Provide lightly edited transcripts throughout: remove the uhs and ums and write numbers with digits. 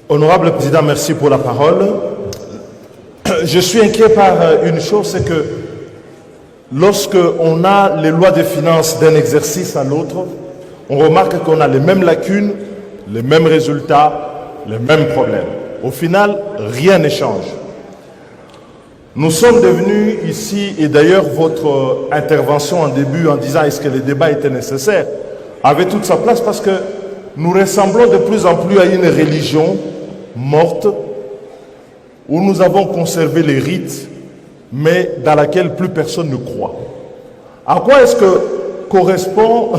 Honorable Président, merci pour la parole. Je suis inquiet par une chose, c'est que lorsque on a les lois de finances d'un exercice à l'autre, on remarque qu'on a les mêmes lacunes, les mêmes résultats, les mêmes problèmes. Au final, rien ne change. Nous sommes devenus ici, et d'ailleurs votre intervention en début en disant est-ce que le débat était nécessaire, avait toute sa place parce que nous ressemblons de plus en plus à une religion morte où nous avons conservé les rites, mais dans laquelle plus personne ne croit. À quoi est-ce que correspond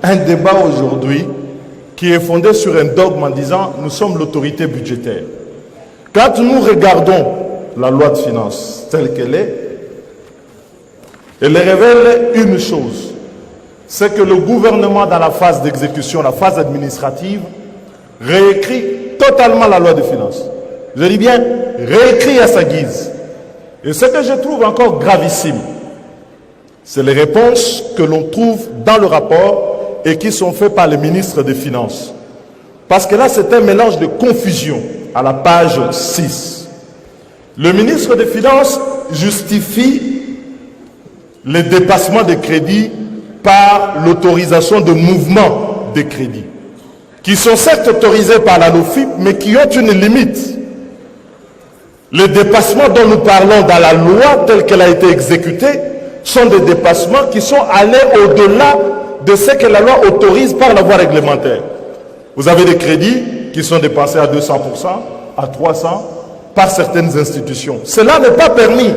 un débat aujourd'hui qui est fondé sur un dogme en disant nous sommes l'autorité budgétaire? Quand nous regardons la loi de finances telle qu'elle est, elle révèle une chose, c'est que le gouvernement dans la phase d'exécution, la phase administrative, réécrit totalement la loi de finances. Je dis bien réécrit à sa guise. Et ce que je trouve encore gravissime, c'est les réponses que l'on trouve dans le rapport et qui sont faites par le ministre des Finances. Parce que là, c'est un mélange de confusion à la page 6. Le ministre des Finances justifie le dépassement des crédits par l'autorisation de mouvements de crédits, qui sont certes autorisés par la LOFIP, mais qui ont une limite. Les dépassements dont nous parlons dans la loi telle qu'elle a été exécutée sont des dépassements qui sont allés au-delà de ce que la loi autorise par la voie réglementaire. Vous avez des crédits qui sont dépensés à 200%, à 300%, par certaines institutions. Cela n'est pas permis.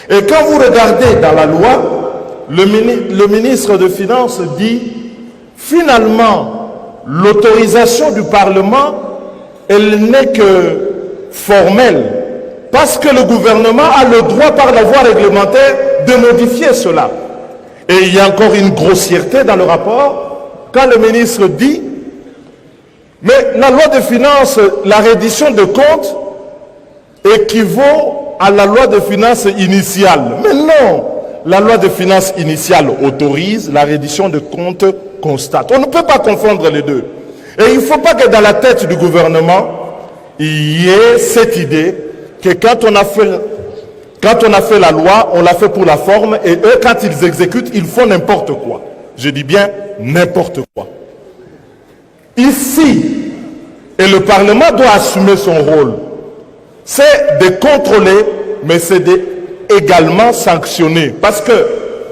Et quand vous regardez dans la loi, le ministre des Finances dit, finalement, l'autorisation du Parlement, elle n'est que formelle, parce que le gouvernement a le droit par la voie réglementaire de modifier cela. Et il y a encore une grossièreté dans le rapport, quand le ministre dit, mais la loi de finances, la reddition de comptes, équivaut à la loi de finances initiale. Mais non, la loi de finances initiale autorise, la reddition de comptes constate. On ne peut pas confondre les deux. Et il ne faut pas que dans la tête du gouvernement, il y ait cette idée que quand on a fait la loi, on l'a fait pour la forme, et eux, quand ils exécutent, ils font n'importe quoi. Je dis bien n'importe quoi. Ici, et le Parlement doit assumer son rôle, c'est de contrôler, mais c'est également sanctionner. Parce que,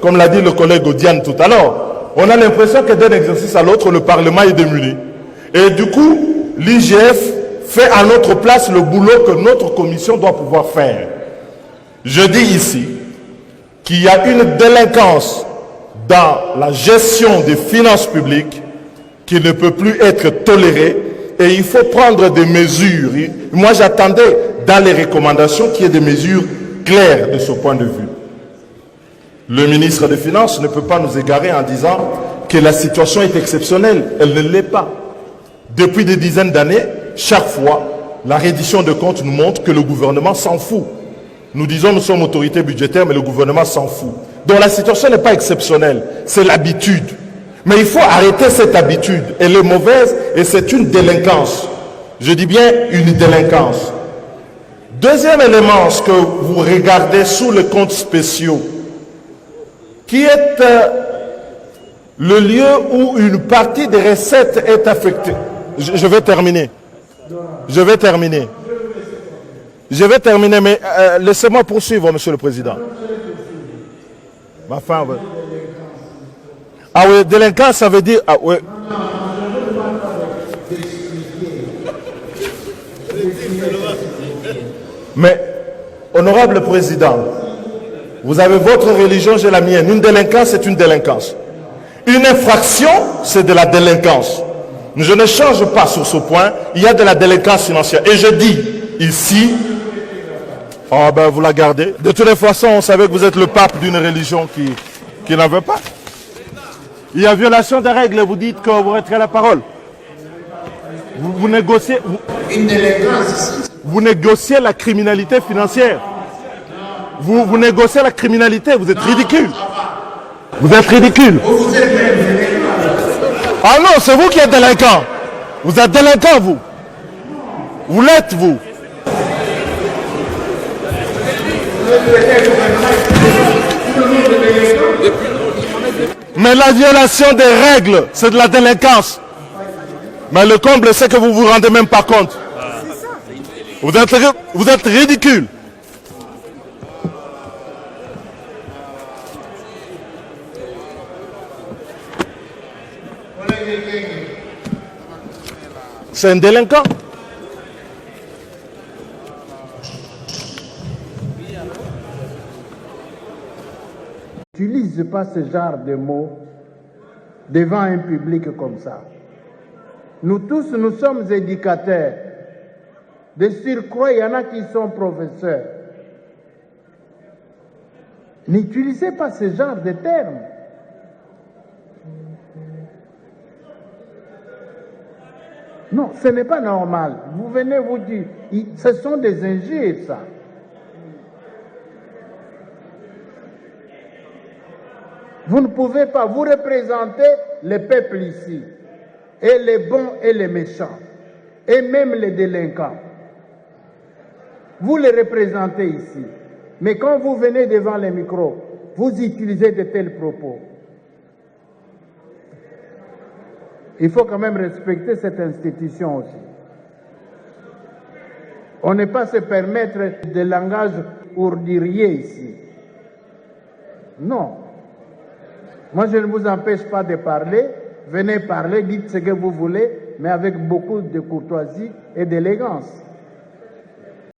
comme l'a dit le collègue Odiane tout à l'heure, on a l'impression que d'un exercice à l'autre, le Parlement est démuni. Et du coup, l'IGF fait à notre place le boulot que notre commission doit pouvoir faire. Je dis ici qu'il y a une délinquance dans la gestion des finances publiques qui ne peut plus être tolérée et il faut prendre des mesures. Moi, j'attendais dans les recommandations qu'il y ait des mesures claires de ce point de vue. Le ministre des Finances ne peut pas nous égarer en disant que la situation est exceptionnelle. Elle ne l'est pas. Depuis des dizaines d'années, chaque fois, la reddition de comptes nous montre que le gouvernement s'en fout. Nous disons nous sommes autorité budgétaire, mais le gouvernement s'en fout. Donc la situation n'est pas exceptionnelle, c'est l'habitude. Mais il faut arrêter cette habitude. Elle est mauvaise et c'est une délinquance. Je dis bien une délinquance. Deuxième élément, ce que vous regardez sous les comptes spéciaux, qui est le lieu où une partie des recettes est affectée. Je vais terminer. Je vais terminer, mais laissez-moi poursuivre, Monsieur le Président. Ma femme. Ah oui, délinquance, ça veut dire... Ah oui. Mais, honorable Président, vous avez votre religion, j'ai la mienne. Une délinquance, c'est une délinquance. Une infraction, c'est de la délinquance. Je ne change pas sur ce point. Il y a de la délinquance financière. Et je dis ici, oh ben vous la gardez. De toutes les façons, on savait que vous êtes le pape d'une religion qui n'en veut pas. Il y a violation des règles, vous dites que vous retirez la parole. Vous négociez... Une délinquance. Vous négociez la criminalité financière. Vous négociez la criminalité, vous êtes ridicule. Vous êtes ridicule. Vous êtes Ah non, c'est vous qui êtes délinquant. Vous êtes délinquant, vous. Où l'êtes-vous? Mais la violation des règles, c'est de la délinquance. Mais le comble, c'est que vous vous rendez même pas compte. Vous êtes ridicule. C'est un délinquant. N'utilise pas ce genre de mots devant un public comme ça. Nous tous, nous sommes éducateurs. De surcroît, il y en a qui sont professeurs. N'utilisez pas ce genre de termes. Non, ce n'est pas normal. Vous venez vous dire, ce sont des injures, ça. Vous ne pouvez pas, vous représenter le peuple ici, et les bons et les méchants, et même les délinquants. Vous les représentez ici. Mais quand vous venez devant les micros, vous utilisez de tels propos. Il faut quand même respecter cette institution aussi. On ne peut pas se permettre de langage ourdirier ici. Non. Moi, je ne vous empêche pas de parler. Venez parler, dites ce que vous voulez, mais avec beaucoup de courtoisie et d'élégance.